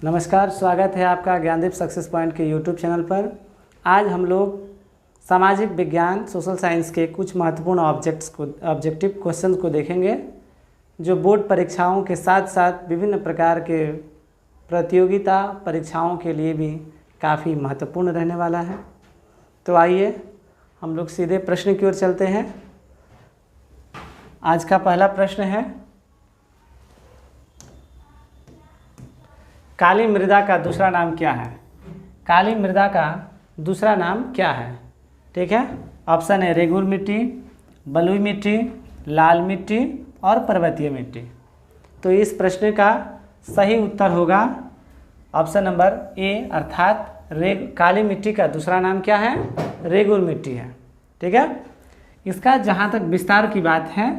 नमस्कार, स्वागत है आपका ज्ञानदीप सक्सेस पॉइंट के यूट्यूब चैनल पर। आज हम लोग सामाजिक विज्ञान सोशल साइंस के कुछ महत्वपूर्ण ऑब्जेक्टिव क्वेश्चन को देखेंगे, जो बोर्ड परीक्षाओं के साथ साथ विभिन्न प्रकार के प्रतियोगिता परीक्षाओं के लिए भी काफ़ी महत्वपूर्ण रहने वाला है। तो आइए हम लोग सीधे प्रश्न की ओर चलते हैं। आज का पहला प्रश्न है, काली मृदा का दूसरा नाम क्या है? काली मृदा का दूसरा नाम क्या है? ठीक है, ऑप्शन है रेगुर मिट्टी, बलुई मिट्टी, लाल मिट्टी और पर्वतीय मिट्टी। तो इस प्रश्न का सही उत्तर होगा ऑप्शन नंबर ए, अर्थात काली मिट्टी का दूसरा नाम क्या है? रेगुर मिट्टी है। ठीक है, इसका जहाँ तक विस्तार की बात है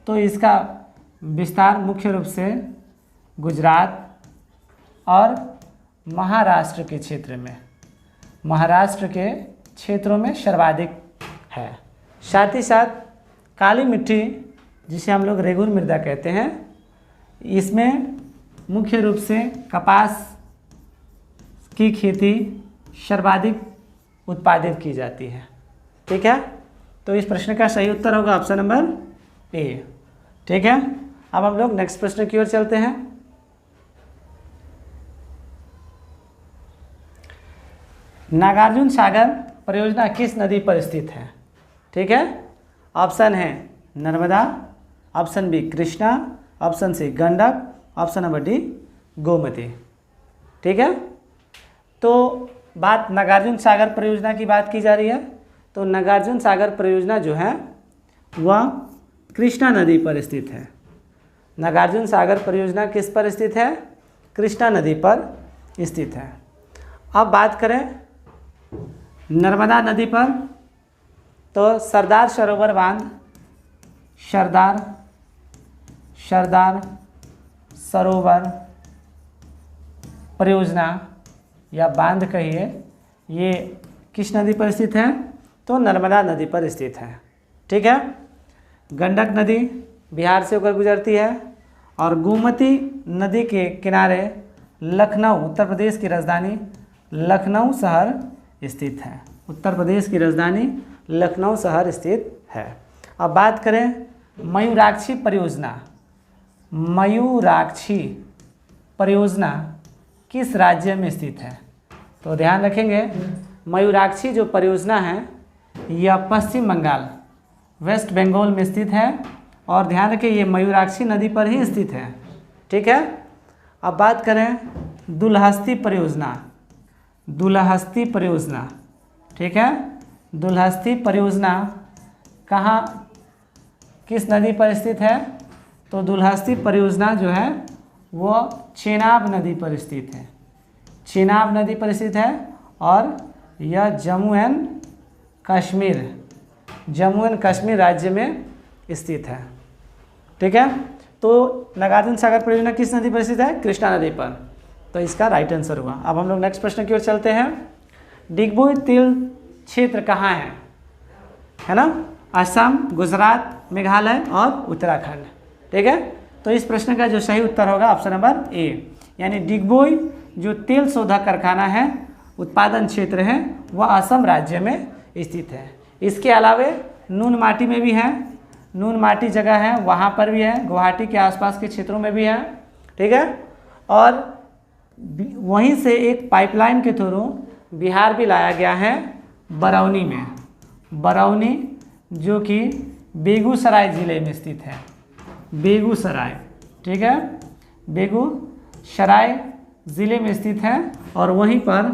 तो इसका विस्तार मुख्य रूप से गुजरात और महाराष्ट्र के क्षेत्र में, महाराष्ट्र के क्षेत्रों में सर्वाधिक है। साथ ही साथ काली मिट्टी, जिसे हम लोग रेगुर मृदा कहते हैं, इसमें मुख्य रूप से कपास की खेती सर्वाधिक उत्पादित की जाती है। ठीक है, तो इस प्रश्न का सही उत्तर होगा ऑप्शन नंबर ए। ठीक है, अब हम लोग नेक्स्ट प्रश्न की ओर चलते हैं। नागार्जुन सागर परियोजना किस नदी पर स्थित है? ठीक है, ऑप्शन है Narmada, option B Krishna, option C Gandak, option number D Gomti. ठीक है, तो बात नागार्जुन सागर परियोजना की बात की जा रही है। तो नागार्जुन सागर परियोजना जो है वह कृष्णा नदी पर स्थित है। नागार्जुन सागर परियोजना किस पर स्थित है? कृष्णा नदी पर स्थित है। अब बात करें नर्मदा नदी पर, तो सरदार सरोवर बांध, सरदार सरोवर परियोजना या बांध कहिए, ये किस नदी पर स्थित है? तो नर्मदा नदी पर स्थित है। ठीक है, गंडक नदी बिहार से होकर गुजरती है और गोमती नदी के किनारे लखनऊ, उत्तर प्रदेश की राजधानी लखनऊ शहर स्थित है। उत्तर प्रदेश की राजधानी लखनऊ शहर स्थित है। अब बात करें मयूराक्षी परियोजना। मयूराक्षी परियोजना किस राज्य में स्थित है? तो ध्यान रखेंगे, मयूराक्षी जो परियोजना है यह पश्चिम बंगाल, वेस्ट बंगाल में स्थित है और ध्यान रखें ये मयूराक्षी नदी पर ही स्थित है। ठीक है, अब बात करें दुलहस्ती परियोजना। दुलहस्ती परियोजना, ठीक है, दुलहस्ती परियोजना कहाँ, किस नदी पर स्थित है? तो दुलहस्ती परियोजना जो है वो चेनाब नदी पर स्थित है। चेनाब नदी पर स्थित है और यह जम्मू एंड कश्मीर राज्य में स्थित है। ठीक है, तो नागार्जुन सागर परियोजना किस नदी पर स्थित है? कृष्णा नदी पर। तो इसका राइट आंसर हुआ। अब हम लोग नेक्स्ट प्रश्न की ओर चलते हैं। डिगबोई तिल क्षेत्र कहाँ है ना? असम, गुजरात, मेघालय और उत्तराखंड। ठीक है, तो इस प्रश्न का जो सही उत्तर होगा ऑप्शन नंबर ए, यानी डिगबोई जो तेल शोधक कारखाना है, उत्पादन क्षेत्र है, वह असम राज्य में स्थित है। इसके अलावे नून माटी में भी है, नून माटी जगह है वहाँ पर भी है, गुवाहाटी के आसपास के क्षेत्रों में भी है। ठीक है, और वहीं से एक पाइपलाइन के थ्रू बिहार भी लाया गया है बरौनी में। बरौनी जो कि बेगूसराय ज़िले में स्थित है। बेगूसराय, ठीक है, बेगूसराय ज़िले में स्थित है और वहीं पर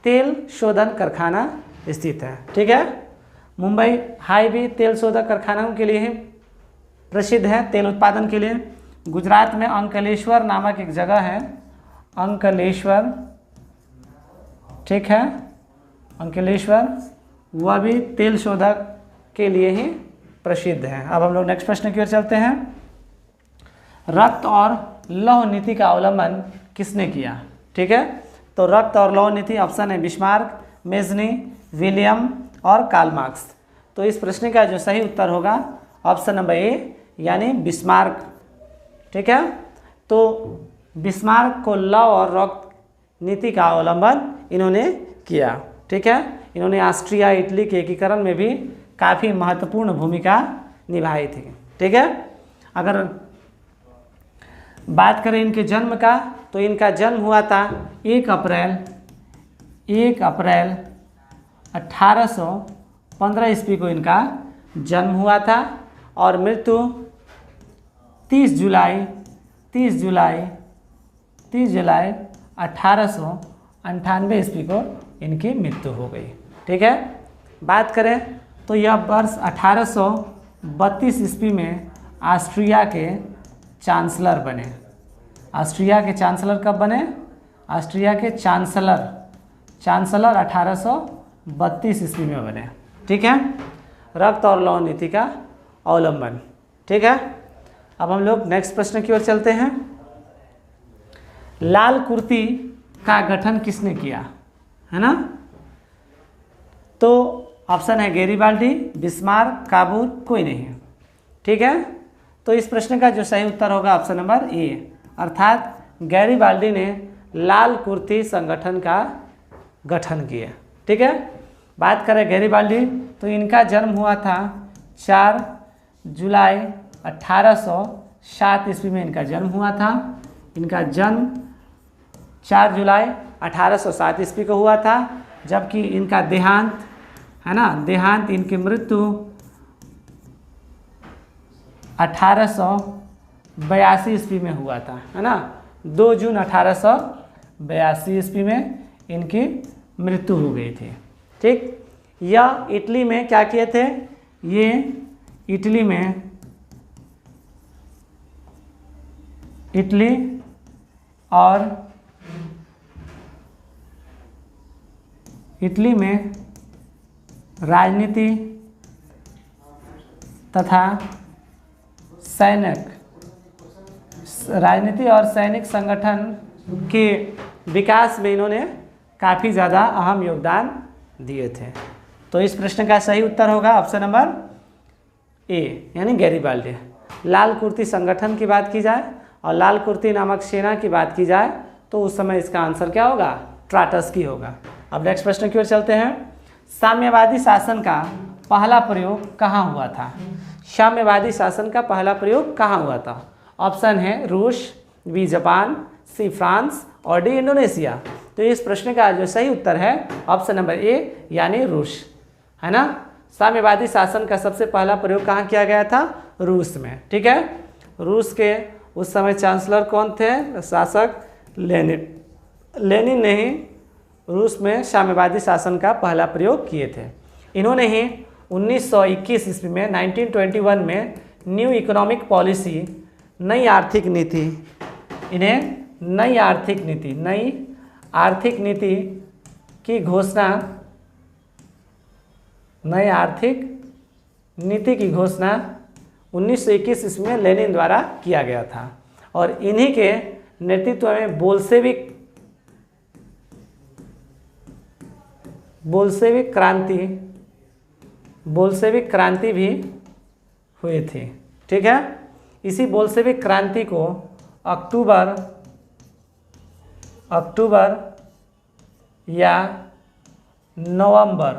तेल शोधन कारखाना स्थित है। ठीक है, मुंबई हाई भी तेल शोधक कारखानों के लिए ही प्रसिद्ध है, तेल उत्पादन के लिए। गुजरात में अंकलेश्वर नामक एक जगह है, अंकलेश्वर, ठीक है, अंकलेश्वर, वह भी तेल शोधक के लिए ही प्रसिद्ध है। अब हम लोग नेक्स्ट प्रश्न की ओर चलते हैं। रक्त और लौह नीति का अवलंबन किसने किया? ठीक है, तो रक्त और लौह नीति ऑप्शन है बिस्मार्क, मेजनी, विलियम और कार्ल मार्क्स। तो इस प्रश्न का जो सही उत्तर होगा ऑप्शन नंबर ए, यानी बिस्मार्क। ठीक है, तो बिस्मार्क को लॉ और रॉक नीति का अवलंबन इन्होंने किया। ठीक है, इन्होंने ऑस्ट्रिया इटली के एकीकरण में भी काफ़ी महत्वपूर्ण भूमिका निभाई थी। ठीक है, अगर बात करें इनके जन्म का, तो इनका जन्म हुआ था 1 अप्रैल 1815 ईस्वी को इनका जन्म हुआ था और मृत्यु 30 जुलाई 1898 ईस्वी को इनकी मृत्यु हो गई। ठीक है, बात करें तो यह वर्ष 1832 ईस्वी में ऑस्ट्रिया के चांसलर बने। ऑस्ट्रिया के चांसलर कब बने? ऑस्ट्रिया के चांसलर 1832 ईस्वी में बने। ठीक है, रक्त और लौह नीति का अवलंबन। ठीक है, अब हम लोग नेक्स्ट प्रश्न की ओर चलते हैं। लाल कुर्ती का गठन किसने किया, है ना? तो ऑप्शन है गैरीबाल्डी, बिस्मार्क, काबूर, कोई नहीं है। ठीक है, तो इस प्रश्न का जो सही उत्तर होगा ऑप्शन नंबर ए, अर्थात गैरीबाल्डी ने लाल कुर्ती संगठन का गठन किया। ठीक है, बात करें गैरीबाल्डी, तो इनका जन्म हुआ था 4 जुलाई 1807 ईस्वी में इनका जन्म हुआ था। इनका जन्म 4 जुलाई 1807 ईस्वी को हुआ था, जबकि इनका देहांत, है ना, देहांत इनकी मृत्यु 1882 ईस्वी में हुआ था, है ना। 2 जून 1882 ईस्वी में इनकी मृत्यु हो गई थी। ठीक, यह इटली में क्या किए थे? ये इटली में राजनीति तथा राजनीति और सैनिक संगठन के विकास में इन्होंने काफ़ी ज़्यादा अहम योगदान दिए थे। तो इस प्रश्न का सही उत्तर होगा ऑप्शन नंबर ए, यानी गैरीबाल्डी। लाल कुर्ती संगठन की बात की जाए और लाल कुर्ती नामक सेना की बात की जाए तो उस समय इसका आंसर क्या होगा? ट्राटस्की होगा। अब नेक्स्ट प्रश्न की ओर चलते हैं। साम्यवादी शासन का पहला प्रयोग कहाँ हुआ था? साम्यवादी शासन का पहला प्रयोग कहाँ हुआ था? ऑप्शन है रूस, बी जापान, सी फ्रांस और डी इंडोनेशिया। तो इस प्रश्न का जो सही उत्तर है ऑप्शन नंबर ए, यानी रूस, है ना। साम्यवादी शासन का सबसे पहला प्रयोग कहाँ किया गया था? रूस में। ठीक है, रूस के उस समय चांसलर कौन थे? शासक लेनिन ने ही रूस में साम्यवादी शासन का पहला प्रयोग किए थे। इन्होंने ही 1921 ईस्वी में 1921 में न्यू इकोनॉमिक पॉलिसी, नई आर्थिक नीति, इन्हें नई आर्थिक नीति की घोषणा 1921 ईस्वी में लेनिन द्वारा किया गया था और इन्हीं के नेतृत्व में बोल्शेविक क्रांति भी हुई थी। ठीक है, इसी बोल्शेविक क्रांति को अक्टूबर या नवंबर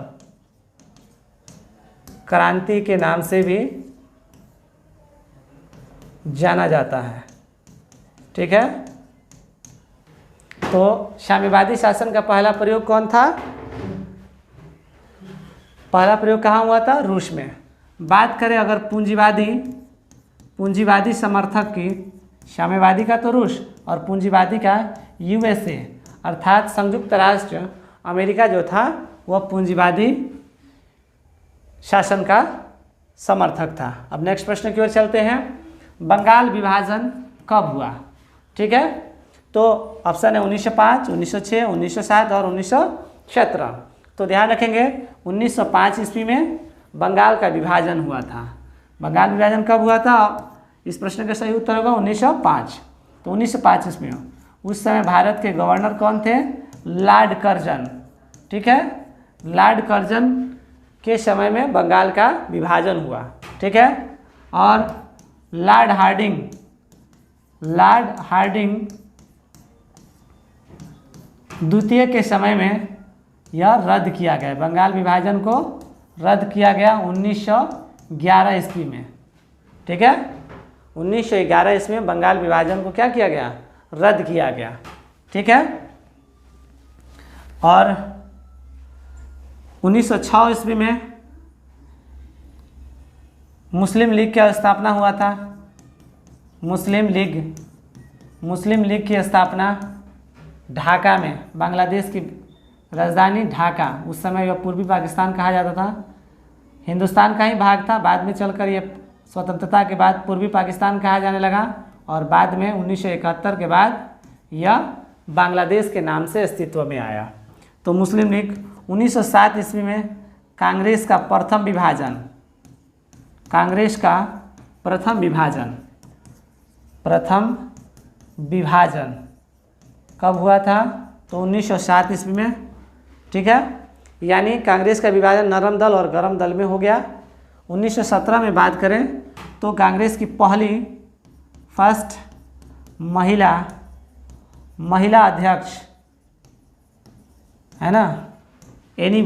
क्रांति के नाम से भी जाना जाता है। ठीक है, तो साम्यवादी शासन का पहला प्रयोग कौन था? पहला प्रयोग कहाँ हुआ था? रूस में। बात करें अगर पूंजीवादी समर्थक की, साम्यवादी का तो रूस और पूंजीवादी का यूएसए, अर्थात संयुक्त राष्ट्र अमेरिका जो था वह पूंजीवादी शासन का समर्थक था। अब नेक्स्ट प्रश्न की ओर चलते हैं। बंगाल विभाजन कब हुआ? ठीक है, तो ऑप्शन है 1905, 1906, 1907 और 1917। तो ध्यान रखेंगे 1905 ईस्वी में बंगाल का विभाजन हुआ था। बंगाल विभाजन कब हुआ था? इस प्रश्न का सही उत्तर होगा 1905। तो 1905 ईस्वी में उस समय भारत के गवर्नर कौन थे? Lord Curzon. ठीक है, लॉर्ड कर्जन के समय में बंगाल का विभाजन हुआ। ठीक है, और लॉर्ड हार्डिंग द्वितीय के समय में यह रद्द किया गया। बंगाल विभाजन को रद्द किया गया 1911 ईस्वी में। ठीक है, 1911 ईस्वी में बंगाल विभाजन को क्या किया गया? रद्द किया गया। ठीक है, और 1906 ईस्वी में मुस्लिम लीग की स्थापना हुआ था। मुस्लिम लीग की स्थापना ढाका में, बांग्लादेश की राजधानी ढाका, उस समय यह पूर्वी पाकिस्तान कहा जाता था, हिंदुस्तान का ही भाग था। बाद में चलकर यह स्वतंत्रता के बाद पूर्वी पाकिस्तान कहा जाने लगा और बाद में 1971 के बाद यह बांग्लादेश के नाम से अस्तित्व में आया। तो मुस्लिम लीग 1907 ईस्वी में कांग्रेस का प्रथम विभाजन कब हुआ था? तो 1907 ईस्वी में। ठीक है, यानी कांग्रेस का विभाजन नरम दल और गरम दल में हो गया। 1917 में बात करें तो कांग्रेस की फर्स्ट महिला अध्यक्ष है ना, एनी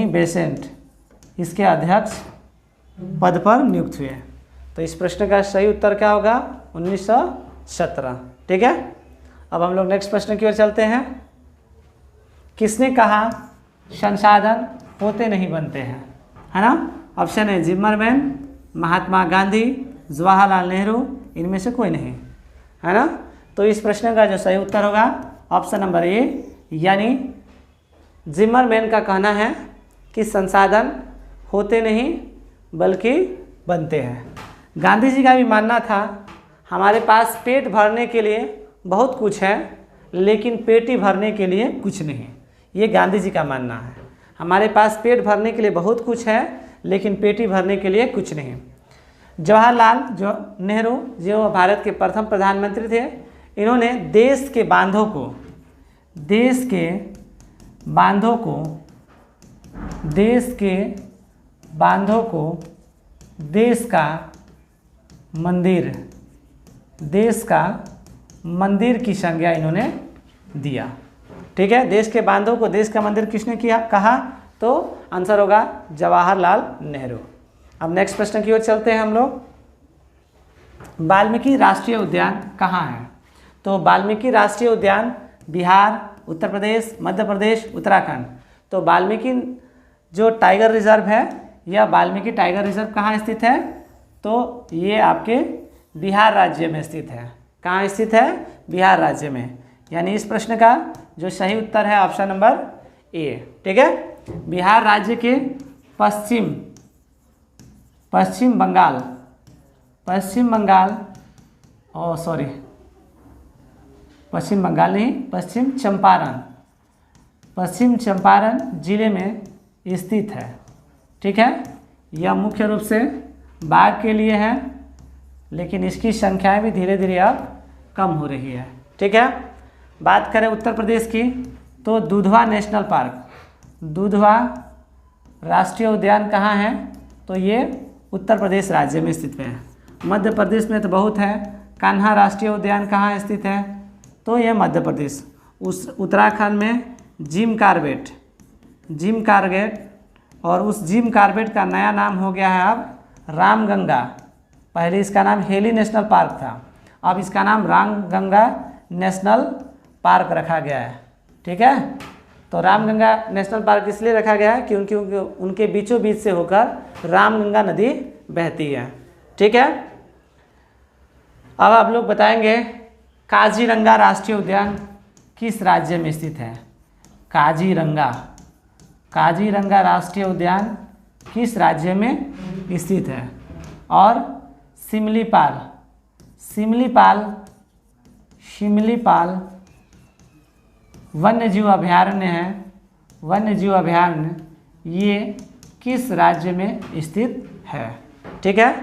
बेसेंट इसके अध्यक्ष पद पर नियुक्त हुए। तो इस प्रश्न का सही उत्तर क्या होगा? 1917। ठीक है, अब हम लोग नेक्स्ट प्रश्न की ओर चलते हैं। किसने कहा संसाधन होते नहीं बनते हैं? है ना, ऑप्शन है जिम्मरमैन, महात्मा गांधी, जवाहरलाल नेहरू, इनमें से कोई नहीं। है ना, तो इस प्रश्न का जो सही उत्तर होगा ऑप्शन नंबर ए, यानी जिम्मरमैन का कहना है कि संसाधन होते नहीं बल्कि बनते हैं। गांधी जी का भी मानना था हमारे पास पेट भरने के लिए बहुत कुछ है लेकिन पेटी भरने के लिए कुछ नहीं। ये गांधी जी का मानना है, हमारे पास पेट भरने के लिए बहुत कुछ है लेकिन पेटी भरने के लिए कुछ नहीं। जवाहरलाल नेहरू जो भारत के प्रथम प्रधानमंत्री थे, इन्होंने देश के बांधों को देश का मंदिर की संज्ञा इन्होंने दिया। ठीक है, देश के बांधों को देश का मंदिर किसने कहा? तो आंसर होगा जवाहरलाल नेहरू। अब नेक्स्ट प्रश्न की ओर चलते हैं हम लोग। वाल्मीकि राष्ट्रीय उद्यान कहाँ है? तो वाल्मीकि राष्ट्रीय उद्यान बिहार, उत्तर प्रदेश, मध्य प्रदेश, उत्तराखंड। तो वाल्मीकि जो टाइगर रिजर्व है, यह वाल्मीकि टाइगर रिजर्व कहाँ स्थित है? तो ये आपके बिहार राज्य में स्थित है। कहाँ स्थित है? बिहार राज्य में। यानी इस प्रश्न का जो सही उत्तर है ऑप्शन नंबर ए। ठीक है, बिहार राज्य के पश्चिम चंपारण जिले में स्थित है। ठीक है, यह मुख्य रूप से बाघ के लिए है लेकिन इसकी संख्याएं भी धीरे धीरे अब कम हो रही है। ठीक है, बात करें उत्तर प्रदेश की तो दुधवा नेशनल पार्क, दुधवा राष्ट्रीय उद्यान कहाँ है? तो ये उत्तर प्रदेश राज्य में स्थित है। मध्य प्रदेश में तो बहुत है। कान्हा राष्ट्रीय उद्यान कहाँ स्थित है? तो ये मध्य प्रदेश। उस उत्तराखंड में जिम कार्बेट और उस जिम कार्बेट का नया नाम हो गया है अब रामगंगा। पहले इसका नाम हेली नेशनल पार्क था, अब इसका नाम रामगंगा नेशनल पार्क रखा गया है। ठीक है, तो रामगंगा नेशनल पार्क इसलिए रखा गया है क्योंकि उनके बीचों बीच से होकर रामगंगा नदी बहती है। ठीक है, अब आप लोग बताएंगे काजीरंगा राष्ट्रीय उद्यान किस राज्य में स्थित है? काजीरंगा राष्ट्रीय उद्यान किस राज्य में स्थित है? और शिमलीपाल वन्यजीव अभयारण्य है, वन्यजीव अभयारण्य ये किस राज्य में स्थित है? ठीक है,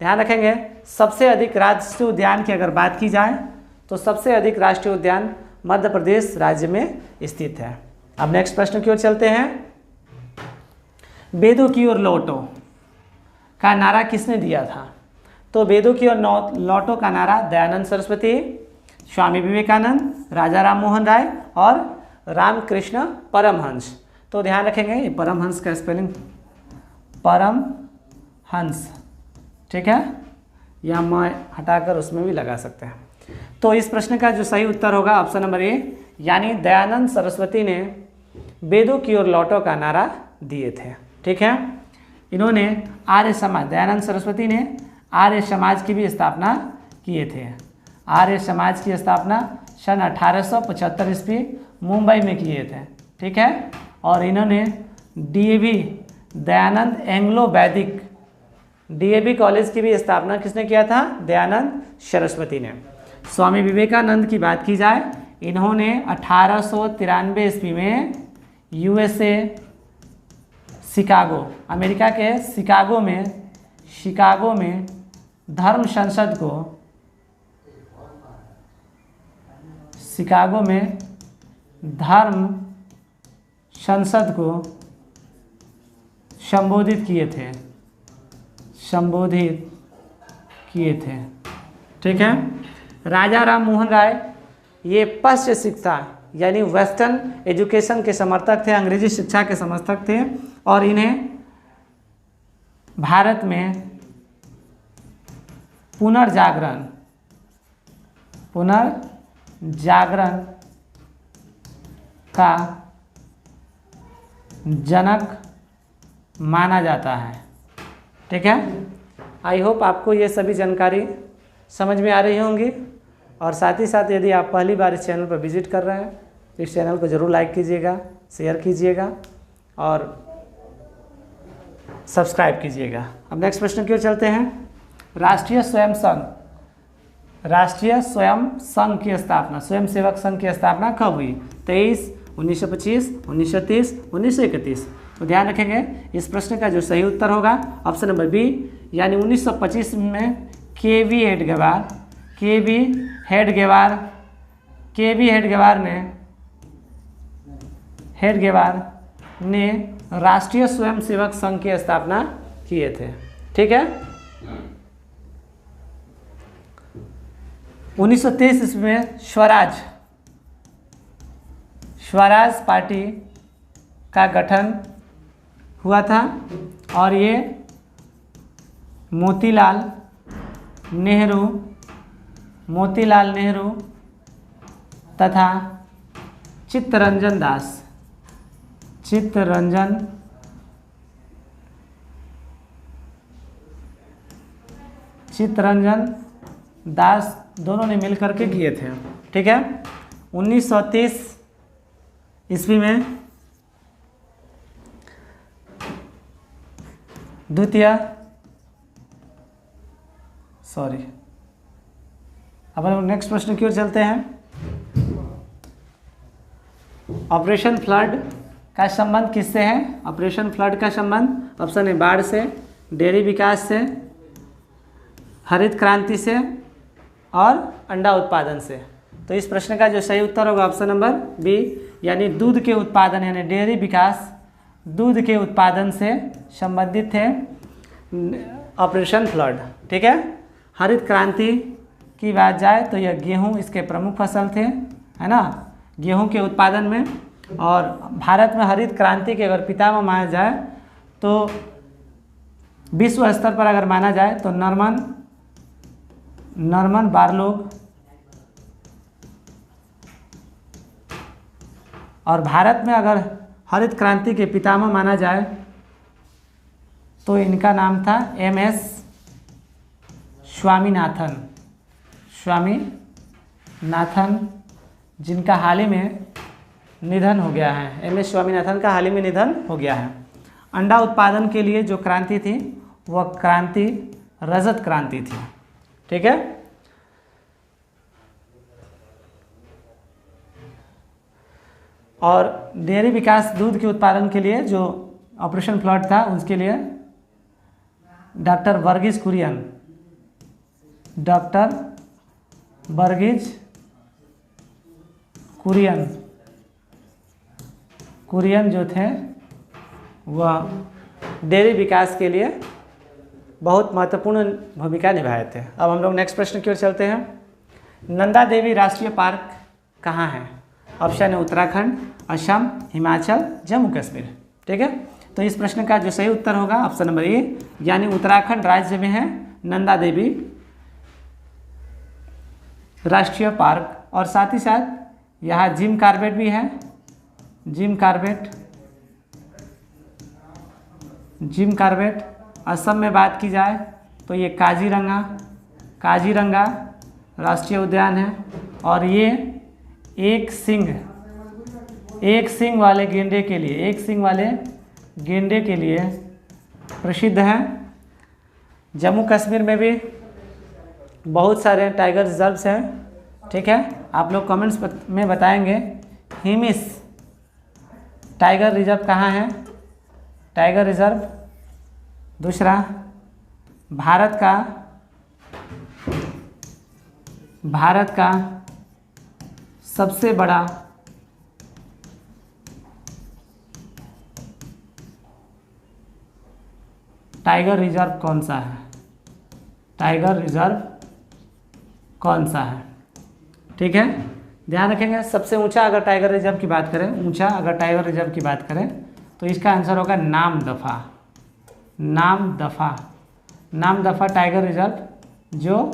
ध्यान रखेंगे सबसे अधिक राष्ट्रीय उद्यान की अगर बात की जाए तो सबसे अधिक राष्ट्रीय उद्यान मध्य प्रदेश राज्य में स्थित है। अब नेक्स्ट प्रश्न की ओर चलते हैं। वेदों की ओर लौटो का नारा किसने दिया था? तो वेदों की ओर लौटो का नारा दयानंद सरस्वती, स्वामी विवेकानंद, राजा राम मोहन राय और रामकृष्ण परमहंस। तो ध्यान रखेंगे ये परमहंस का स्पेलिंग परमहंस, ठीक है, या मैं हटाकर उसमें भी लगा सकते हैं। तो इस प्रश्न का जो सही उत्तर होगा ऑप्शन नंबर ए, यानी दयानंद सरस्वती ने वेदों की ओर लौटो का नारा दिए थे, ठीक है। इन्होंने आर्य समाज, दयानंद सरस्वती ने आर्य समाज की भी स्थापना किए थे। आर्य समाज की स्थापना सन 1875 ईस्वी मुंबई में किए थे, ठीक है। और इन्होंने डीएवी दयानंद एंग्लो वैदिक डीएवी कॉलेज की भी स्थापना किसने किया था? दयानंद सरस्वती ने। स्वामी विवेकानंद की बात की जाए, इन्होंने 1893 ईस्वी में यूएसए शिकागो, अमेरिका के शिकागो में धर्म संसद को संबोधित किए थे, ठीक है। राजा राम मोहन राय ये पश्चिम शिक्षा यानी वेस्टर्न एजुकेशन के समर्थक थे, अंग्रेजी शिक्षा के समर्थक थे, और इन्हें भारत में पुनर्जागरण का जनक माना जाता है, ठीक है। आई होप आपको ये सभी जानकारी समझ में आ रही होंगी, और साथ ही साथ यदि आप पहली बार इस चैनल पर विजिट कर रहे हैं तो इस चैनल को ज़रूर लाइक कीजिएगा, शेयर कीजिएगा और सब्सक्राइब कीजिएगा। अब नेक्स्ट प्रश्न की ओर चलते हैं। राष्ट्रीय स्वयं संघ की स्थापना, स्वयं सेवक संघ की स्थापना कब हुई? 23, 1925, 1930, 1931। तो ध्यान रखेंगे इस प्रश्न का जो सही उत्तर होगा ऑप्शन नंबर बी, यानी 1925 में केवी हेडगेवार ने राष्ट्रीय स्वयं सेवक संघ की स्थापना किए थे, ठीक है। 1923 ईस्वी में स्वराज पार्टी का गठन हुआ था, और ये मोतीलाल नेहरू तथा चित्तरंजन दास दोनों ने मिलकर के किए थे, ठीक है। 1930 ईस्वी में अब हम नेक्स्ट प्रश्न की ओर चलते हैं। ऑपरेशन फ्लड का संबंध किससे है? ऑपरेशन फ्लड का संबंध ऑप्शन ए बाढ़ से, डेयरी विकास से, हरित क्रांति से और अंडा उत्पादन से। तो इस प्रश्न का जो सही उत्तर होगा ऑप्शन नंबर बी, यानी दूध के उत्पादन यानी डेयरी विकास दूध के उत्पादन से संबंधित थे ऑपरेशन फ्लड, ठीक है। हरित क्रांति की बात जाए तो यह गेहूं इसके प्रमुख फसल थे, है ना, गेहूं के उत्पादन में। और भारत में हरित क्रांति के अगर पितामह माना जाए तो विश्व स्तर पर अगर माना जाए तो नॉर्मन बारलोग, और भारत में अगर हरित क्रांति के पितामह माना जाए तो इनका नाम था MS स्वामीनाथन, जिनका हाल ही में निधन हो गया है। MS स्वामीनाथन का हाल ही में निधन हो गया है। अंडा उत्पादन के लिए जो क्रांति थी वह क्रांति रजत क्रांति थी, ठीक है। और डेयरी विकास दूध के उत्पादन के लिए जो ऑपरेशन फ्लड था उसके लिए डॉक्टर वर्गीज कुरियन जो थे वह डेयरी विकास के लिए बहुत महत्वपूर्ण भूमिका निभाए थे। अब हम लोग नेक्स्ट प्रश्न की ओर चलते हैं। नंदा देवी राष्ट्रीय पार्क कहाँ है? ऑप्शन है उत्तराखंड, असम, हिमाचल, जम्मू कश्मीर। ठीक है, तो इस प्रश्न का जो सही उत्तर होगा ऑप्शन नंबर ए, यानी उत्तराखंड राज्य में है नंदा देवी राष्ट्रीय पार्क। और साथ ही साथ यहाँ जिम कॉर्बेट भी है, जिम कॉर्बेट। असम में बात की जाए तो ये काजीरंगा राष्ट्रीय उद्यान है, और ये एक सींग वाले गेंडे के लिए प्रसिद्ध है। जम्मू कश्मीर में भी बहुत सारे टाइगर रिजर्व्स हैं। ठीक है, आप लोग कमेंट्स में बताएंगे हिमिस टाइगर रिजर्व कहाँ है? Tiger reserve. दूसरा, भारत का सबसे बड़ा टाइगर रिजर्व कौन सा है? ठीक है, ध्यान रखेंगे। सबसे ऊंचा अगर टाइगर रिजर्व की बात करें तो इसका आंसर होगा नामदफा टाइगर रिजर्व, जो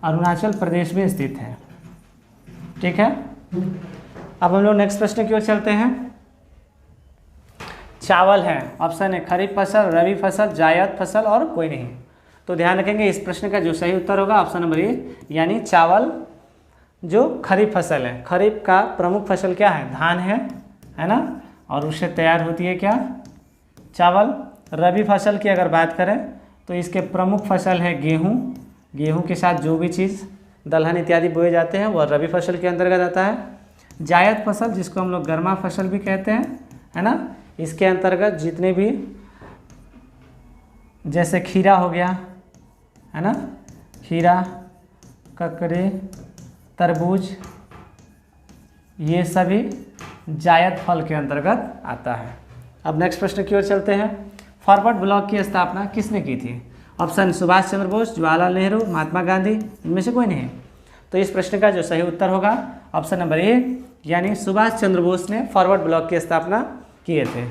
अरुणाचल प्रदेश में स्थित है। ठीक है, अब हम लोग नेक्स्ट प्रश्न की ओर चलते हैं। चावल है, ऑप्शन है खरीफ फसल, रबी फसल, जायद फसल और कोई नहीं। तो ध्यान रखेंगे इस प्रश्न का जो सही उत्तर होगा ऑप्शन नंबर ए, यानी चावल जो खरीफ फसल है। खरीफ का प्रमुख फसल क्या है? धान है ना, और उससे तैयार होती है क्या? चावल। रबी फसल की अगर बात करें तो इसके प्रमुख फसल है गेहूँ के साथ जो भी चीज़ दलहन इत्यादि बोए जाते हैं वह रबी फसल के अंतर्गत आता है। जायद फसल, जिसको हम लोग गर्मा फसल भी कहते हैं, है ना, इसके अंतर्गत जितने भी, जैसे खीरा हो गया, है ना, खीरा, ककड़ी, तरबूज, ये सभी जायद फल के अंतर्गत आता है। अब नेक्स्ट प्रश्न की ओर चलते हैं। फॉरवर्ड ब्लॉक की स्थापना किसने की थी? ऑप्शन सुभाष चंद्र बोस, जवाहरलाल नेहरू, महात्मा गांधी, इनमें से कोई नहीं। तो इस प्रश्न का जो सही उत्तर होगा ऑप्शन नंबर ए, यानी सुभाष चंद्र बोस ने फॉरवर्ड ब्लॉक की स्थापना किए थे।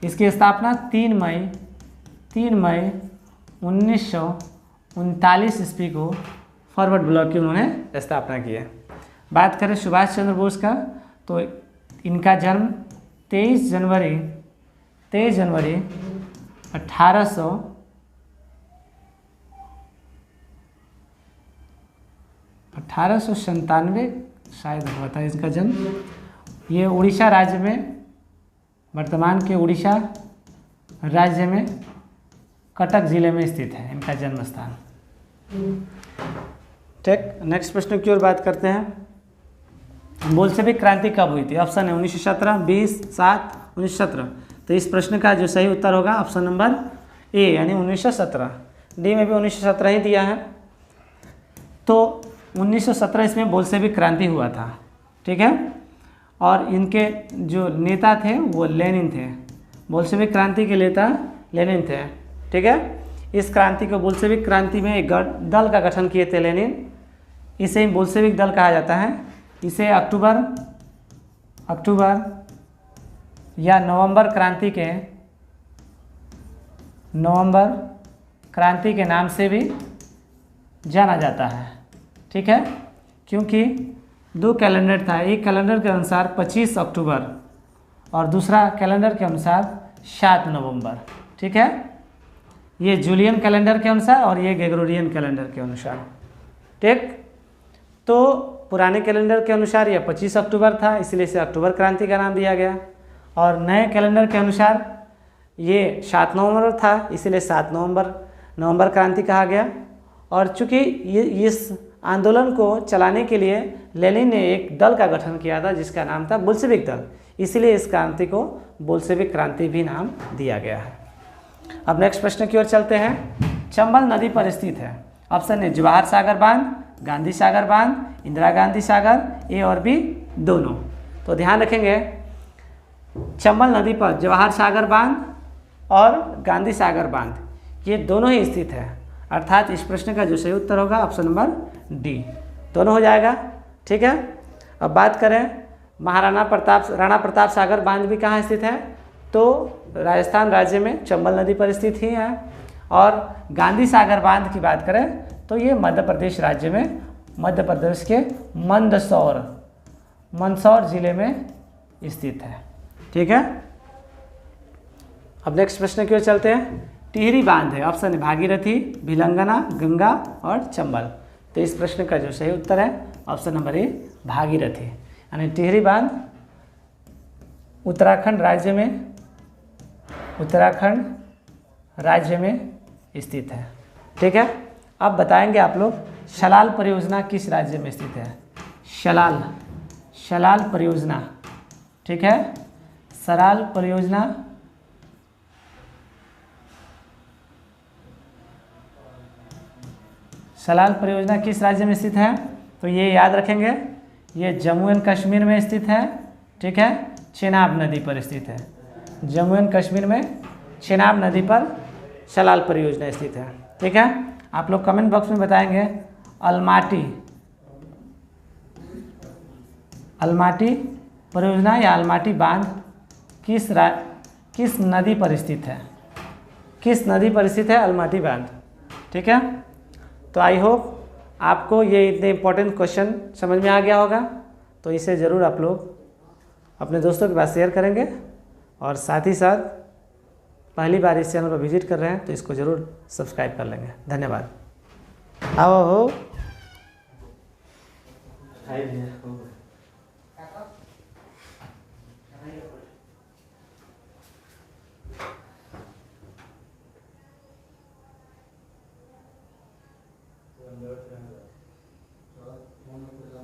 इसकी स्थापना 3 मई 1939 ईस्वी को फॉरवर्ड ब्लॉक की उन्होंने स्थापना की है। बात करें सुभाष चंद्र बोस का, तो इनका जन्म 23 जनवरी 1897 शायद हुआ था इसका जन्म। ये उड़ीसा राज्य में, वर्तमान के उड़ीसा राज्य में कटक जिले में स्थित है इनका जन्म स्थान। ठीक, नेक्स्ट प्रश्न की ओर बात करते हैं। बोल्शेविक क्रांति कब हुई थी? ऑप्शन है 1917, 20, 7, 1917। तो इस प्रश्न का जो सही उत्तर होगा ऑप्शन नंबर ए, यानी 1917। डी में भी 1917 ही दिया है। तो 1917 इसमें बोल्शेविक क्रांति हुआ था। ठीक है, और इनके जो नेता थे वो लेनिन थे। बोल्शेविक क्रांति के नेता लेनिन थे। ठीक है, इस क्रांति को, बोल्शेविक क्रांति में एक दल का गठन किए थे लेनिन, इसे ही बोल्शेविक दल कहा जाता है। इसे अक्टूबर या नवंबर क्रांति के नाम से भी जाना जाता है। ठीक है, क्योंकि 2 कैलेंडर था, एक कैलेंडर के अनुसार 25 अक्टूबर और दूसरा कैलेंडर के अनुसार 7 नवंबर। ठीक है, ये जूलियन कैलेंडर के अनुसार और ये ग्रेगोरियन कैलेंडर के अनुसार। ठीक, तो पुराने कैलेंडर के अनुसार यह 25 अक्टूबर था, इसलिए इसे अक्टूबर क्रांति का नाम दिया गया, और नए कैलेंडर के अनुसार ये 7 नवंबर था, इसलिए 7 नवंबर क्रांति कहा गया। और चूँकि ये इस आंदोलन को चलाने के लिए लेनिन ने एक दल का गठन किया था जिसका नाम था बोल्शेविक दल, इसलिए इस क्रांति को बोल्शेविक क्रांति भी नाम दिया गया है। अब नेक्स्ट प्रश्न की ओर चलते हैं। चंबल नदी पर स्थित है। ऑप्शन है जवाहर सागर बांध, गांधी सागर बांध, इंदिरा गांधी सागर, ए और बी दोनों। तो ध्यान रखेंगे चंबल नदी पर जवाहर सागर बांध और गांधी सागर बांध ये दोनों ही स्थित है। अर्थात इस प्रश्न का जो सही उत्तर होगा ऑप्शन नंबर डी, दोनों हो जाएगा। ठीक है, अब बात करें राणा प्रताप सागर बांध भी कहाँ स्थित है, तो राजस्थान राज्य में चंबल नदी पर स्थित ही है। और गांधी सागर बांध की बात करें तो ये मध्य प्रदेश राज्य में, मध्य प्रदेश के मंदसौर जिले में स्थित है। ठीक है, अब नेक्स्ट प्रश्न की ओर चलते हैं। टिहरी बांध है, ऑप्शन है भागीरथी, भिलंगना, गंगा और चंबल। तो इस प्रश्न का जो सही उत्तर है ऑप्शन नंबर ए भागीरथी, यानी टिहरी बांध उत्तराखंड राज्य में स्थित है। ठीक है, अब बताएंगे आप लोग शलाल परियोजना किस राज्य में स्थित है। शलाल परियोजना, ठीक है, शलाल परियोजना किस राज्य में स्थित है, तो ये याद रखेंगे, ये जम्मू एंड कश्मीर में स्थित है। ठीक है, चेनाब नदी पर स्थित है, जम्मू एंड कश्मीर में चेनाब नदी पर शलाल परियोजना स्थित है। ठीक है, आप लोग कमेंट बॉक्स में बताएंगे अलमाटी परियोजना या अलमाटी बांध किस नदी पर स्थित है, किस नदी पर स्थित है अलमाटी बांध। ठीक है, तो आई होप आपको ये इतने इम्पोर्टेंट क्वेश्चन समझ में आ गया होगा। तो इसे ज़रूर आप लोग अपने दोस्तों के पास शेयर करेंगे, और साथ ही साथ पहली बार इस चैनल पर विजिट कर रहे हैं तो इसको ज़रूर सब्सक्राइब कर लेंगे। धन्यवाद। आओ हो अंदर